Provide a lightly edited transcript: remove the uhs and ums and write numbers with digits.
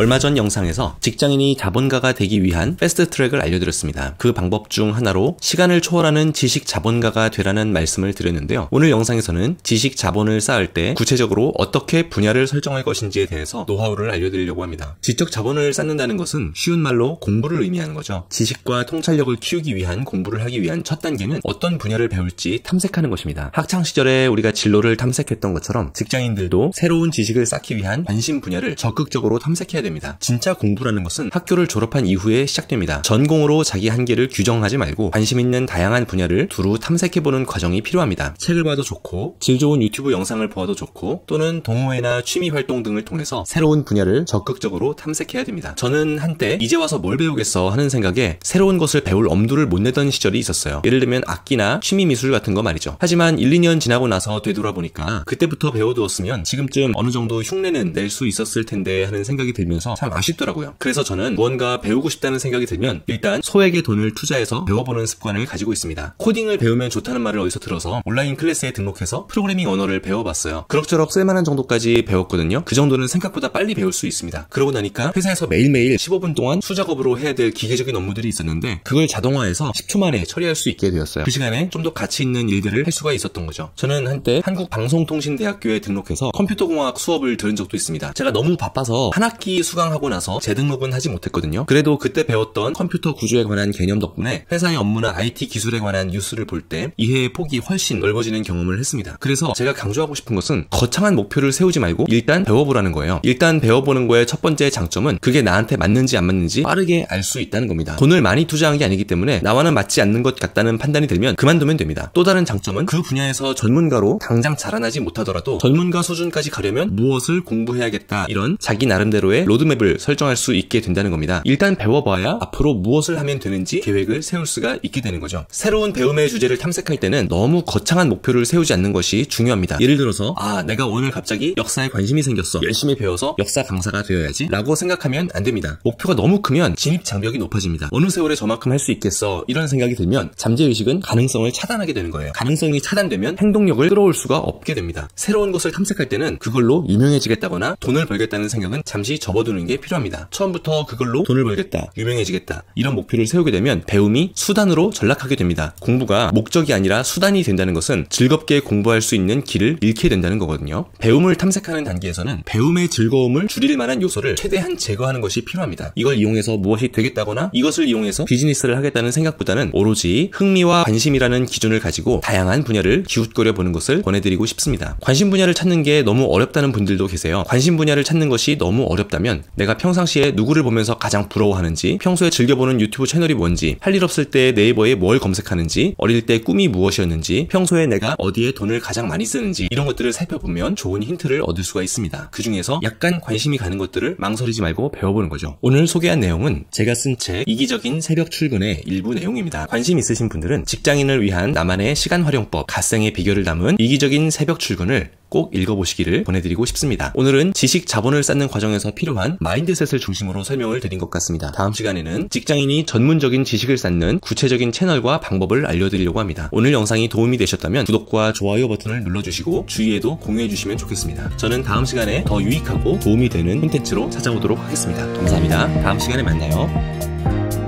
얼마 전 영상에서 직장인이 자본가가 되기 위한 패스트 트랙을 알려드렸습니다. 그 방법 중 하나로 시간을 초월하는 지식 자본가가 되라는 말씀을 드렸는데요. 오늘 영상에서는 지식 자본을 쌓을 때 구체적으로 어떻게 분야를 설정할 것인지에 대해서 노하우를 알려드리려고 합니다. 지적 자본을 쌓는다는 것은 쉬운 말로 공부를 의미하는 거죠. 지식과 통찰력을 키우기 위한 공부를 하기 위한 첫 단계는 어떤 분야를 배울지 탐색하는 것입니다. 학창시절에 우리가 진로를 탐색했던 것처럼 직장인들도 새로운 지식을 쌓기 위한 관심 분야를 적극적으로 탐색해야 됩니다. 진짜 공부라는 것은 학교를 졸업한 이후에 시작됩니다. 전공으로 자기 한계를 규정하지 말고 관심 있는 다양한 분야를 두루 탐색해보는 과정이 필요합니다. 책을 봐도 좋고 질 좋은 유튜브 영상을 보아도 좋고 또는 동호회나 취미 활동 등을 통해서 새로운 분야를 적극적으로 탐색해야 됩니다. 저는 한때 이제 와서 뭘 배우겠어 하는 생각에 새로운 것을 배울 엄두를 못 내던 시절이 있었어요. 예를 들면 악기나 취미 미술 같은 거 말이죠. 하지만 1, 2년 지나고 나서 되돌아보니까 그때부터 배워두었으면 지금쯤 어느 정도 흉내는 낼 수 있었을 텐데 하는 생각이 들면서 참 아쉽더라고요. 그래서 저는 무언가 배우고 싶다는 생각이 들면 일단 소액의 돈을 투자해서 배워보는 습관을 가지고 있습니다. 코딩을 배우면 좋다는 말을 어디서 들어서 온라인 클래스에 등록해서 프로그래밍 언어를 배워봤어요. 그럭저럭 쓸만한 정도까지 배웠거든요. 그 정도는 생각보다 빨리 배울 수 있습니다. 그러고 나니까 회사에서 매일매일 15분 동안 수작업으로 해야 될 기계적인 업무들이 있었는데 그걸 자동화해서 10초 만에 처리할 수 있게 되었어요. 그 시간에 좀 더 가치 있는 일들을 할 수가 있었던 거죠. 저는 한때 한국방송통신대학교에 등록해서 컴퓨터공학 수업을 들은 적도 있습니다. 제가 너무 바빠서 한 학기 수강하고 나서 재등록은 하지 못했거든요. 그래도 그때 배웠던 컴퓨터 구조에 관한 개념 덕분에 회사의 업무나 IT 기술에 관한 뉴스를 볼 때 이해의 폭이 훨씬 넓어지는 경험을 했습니다. 그래서 제가 강조하고 싶은 것은 거창한 목표를 세우지 말고 일단 배워보라는 거예요. 일단 배워보는 거의 첫 번째 장점은 그게 나한테 맞는지 안 맞는지 빠르게 알 수 있다는 겁니다. 돈을 많이 투자한 게 아니기 때문에 나와는 맞지 않는 것 같다는 판단이 들면 그만두면 됩니다. 또 다른 장점은 그 분야에서 전문가로 당장 자라나지 못하더라도 전문가 수준까지 가려면 무엇을 공부해야겠다 이런 자기 나름대로의 로드맵을 설정할 수 있게 된다는 겁니다. 일단 배워봐야 앞으로 무엇을 하면 되는지 계획을 세울 수가 있게 되는 거죠. 새로운 배움의 주제를 탐색할 때는 너무 거창한 목표를 세우지 않는 것이 중요합니다. 예를 들어서 내가 오늘 갑자기 역사에 관심이 생겼어. 열심히 배워서 역사 강사가 되어야지 라고 생각하면 안 됩니다. 목표가 너무 크면 진입 장벽이 높아집니다. 어느 세월에 저만큼 할 수 있겠어 이런 생각이 들면 잠재의식은 가능성을 차단하게 되는 거예요. 가능성이 차단되면 행동력을 끌어올 수가 없게 됩니다. 새로운 것을 탐색할 때는 그걸로 유명해지겠다거나 돈을 벌겠다는 생각은 잠시 접어두는 게 필요합니다. 처음부터 그걸로 돈을 벌겠다, 유명해지겠다 이런 목표를 세우게 되면 배움이 수단으로 전락하게 됩니다. 공부가 목적이 아니라 수단이 된다는 것은 즐겁게 공부할 수 있는 길을 잃게 된다는 거거든요. 배움을 탐색하는 단계에서는 배움의 즐거움을 줄일 만한 요소를 최대한 제거하는 것이 필요합니다. 이걸 이용해서 무엇이 되겠다거나 이것을 이용해서 비즈니스를 하겠다는 생각보다는 오로지 흥미와 관심이라는 기준을 가지고 다양한 분야를 기웃거려 보는 것을 권해드리고 싶습니다. 관심 분야를 찾는 게 너무 어렵다는 분들도 계세요. 관심 분야를 찾는 것이 너무 어렵다면 내가 평상시에 누구를 보면서 가장 부러워하는지, 평소에 즐겨보는 유튜브 채널이 뭔지, 할 일 없을 때 네이버에 뭘 검색하는지, 어릴 때 꿈이 무엇이었는지, 평소에 내가 어디에 돈을 가장 많이 쓰는지 이런 것들을 살펴보면 좋은 힌트를 얻을 수가 있습니다. 그 중에서 약간 관심이 가는 것들을 망설이지 말고 배워보는 거죠. 오늘 소개한 내용은 제가 쓴 책 이기적인 새벽 출근의 일부 내용입니다. 관심 있으신 분들은 직장인을 위한 나만의 시간 활용법, 갓생의 비결을 담은 이기적인 새벽 출근을 꼭 읽어보시기를 권해드리고 싶습니다. 오늘은 지식 자본을 쌓는 과정에서 필요한 마인드셋을 중심으로 설명을 드린 것 같습니다. 다음 시간에는 직장인이 전문적인 지식을 쌓는 구체적인 채널과 방법을 알려드리려고 합니다. 오늘 영상이 도움이 되셨다면 구독과 좋아요 버튼을 눌러주시고 주위에도 공유해주시면 좋겠습니다. 저는 다음 시간에 더 유익하고 도움이 되는 콘텐츠로 찾아오도록 하겠습니다. 감사합니다. 다음 시간에 만나요.